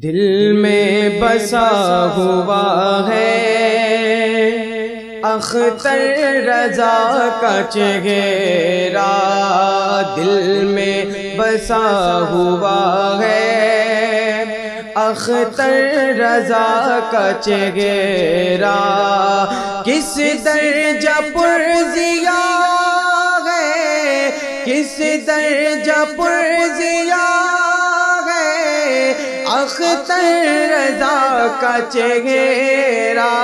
دل میں بسا ہوا ہے اختر رضا کا چہرہ، دل میں بسا ہوا ہے اختر رضا کا چہرہ، کس درجہ پرزیا ہے، کس درجہ پرزیا ہے اختر رضا کا چہرہ،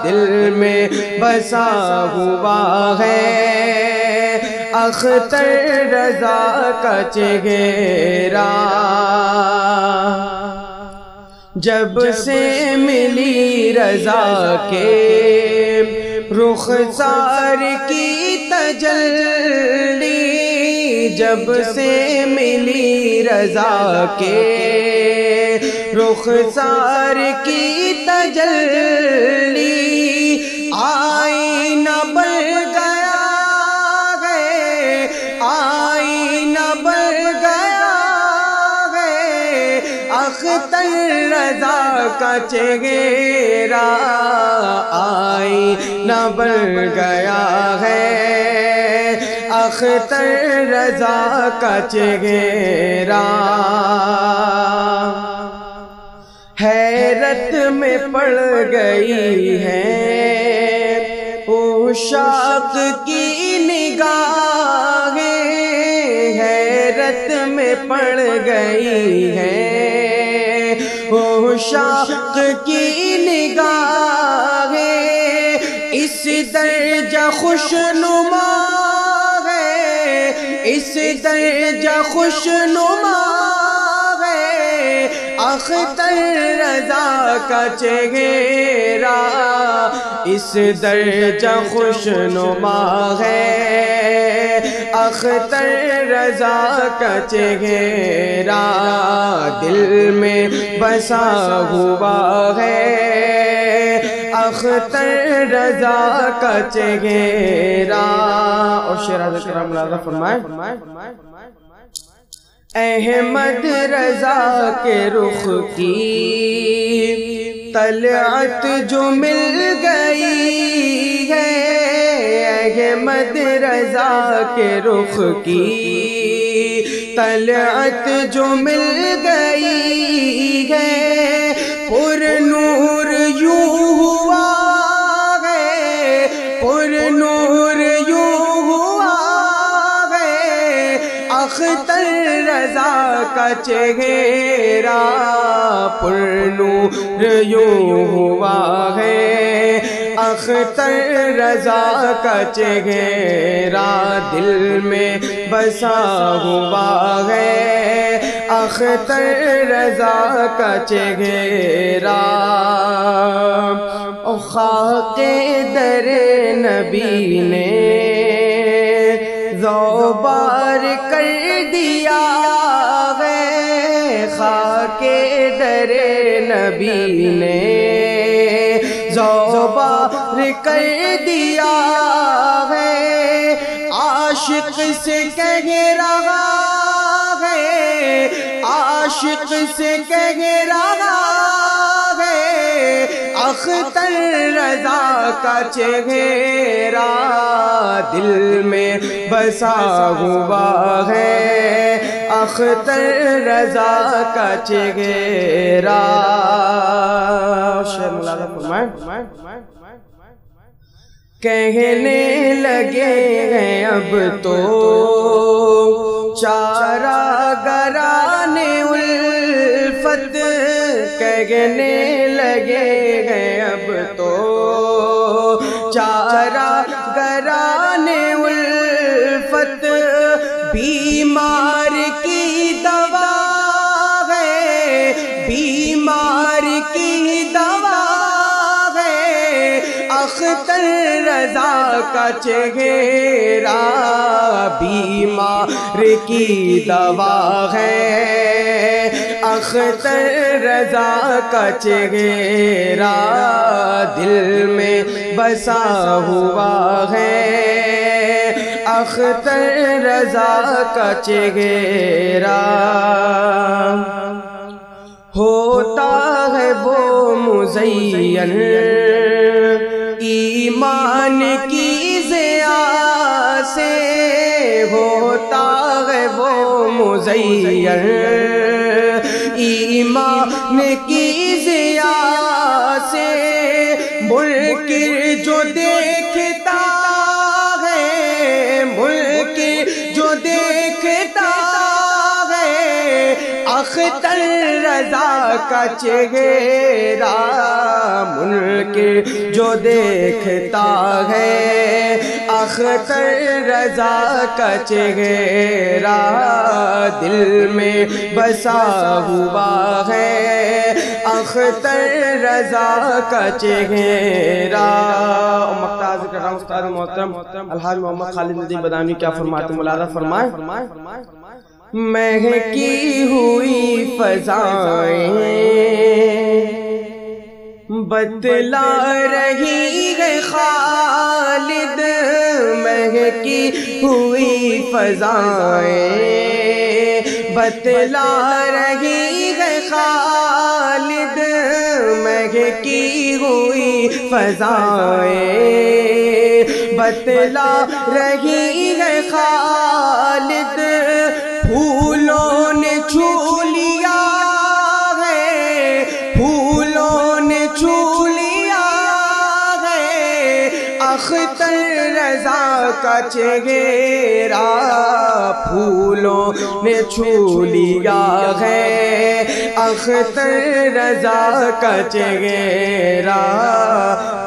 دل میں بسا ہوا ہے اختر رضا کا چہرہ۔ جب سے ملی رضا کے رخسار کی تجلی، جب سے ملی رضا کے رخسار کی تجلی، آئینہ بن گیا ہے، آئینہ بن گیا ہے اختر رضا کا چہرہ، آئینہ بن گیا ہے اختر رضا کا چہرہ۔ حیرت میں پڑ گئی ہے عشاق کی نگاہیں، حیرت میں پڑ گئی ہے عشاق کی نگاہیں، اس درجہ خوشنما ہے، اس درجہ خوشنما ہے اختر رضا کا چہرہ، اس درجہ خوشنما ہے اختر رضا کا چہرہ، دل میں بسا ہوا ہے اختر رضا کا چہرہ۔ اور شعر حضرت کرام ملاحظہ فرمائے، احمد رضا کے رخ کی طلعت جو مل گئی ہے، احمد رضا کے رخ کی طلعت جو مل گئی ہے، پر نور یوں ہوا ہے، پر نور یوں ہوا ہے اختر رضا کا چہرہ، پر نور یوں ہوا ہے اختر رضا کا چہرہ، دل میں بسا ہوا ہے اختر رضا کا چہرہ۔ خاک در نبی نے زوبار کر دیا ہے، خاک در نبی نے زوبار کر دیا ہے، عاشق سے کہہ رہا ہے، عاشق سے کہہ رہا ہے اختر رضا کا چہرہ، دل میں بسا ہوا ہے اختر رضا کا چہرہ۔ شعر ملاحظہ فرمائے، کہنے لگے ہیں اب تو چارہ گران الفت، کہنے لگے ہیں اب تو چارہ گران الفت، بیمار کی دوا ہے، بیمار کی دوا ہے اختر رضا کا چہرہ، بیمار کی دوا ہے اختر رضا کا چہرہ، دل میں بسا ہوا ہے اختر رضا کا چہرہ۔ ہوتا ہے وہ مزین ایمان کی ضیاء سے، ہوتا ہے وہ مزین ایمان کی ضیاء سے، ملک جو دیکھتا ہے، ملک جو دیکھتا ہے اختر رضا کا چہرہ، ملک جو دیکھتا ہے اختر رضا کا چہرہ، دل میں بسا ہوا ہے اختر رضا کا چہرہ۔ مقطع ذکر رہا ہوں استاد محترم الحاج محمد خالد ندیم بدانی کیا فرماتے ہیں، ملاحظہ فرمائیں۔ مہکی ہوئی فضائیں بتلا رہی ہے خالد، مہکی ہوئی فضائیں بتلا رہی ہے خالد، مہکی ہوئی فضائیں بتلا رہی ہے خالد، پھولوں نے چھو لیا ہے، پھولوں نے چھو لیا ہے اختر رضا کا چہرہ، پھولوں نے چھو لیا ہے اختر رضا کا چہرہ،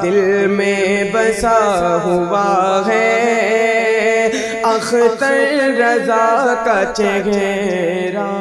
دل میں بسا ہوا ہے اختر رضا کا چہرہ۔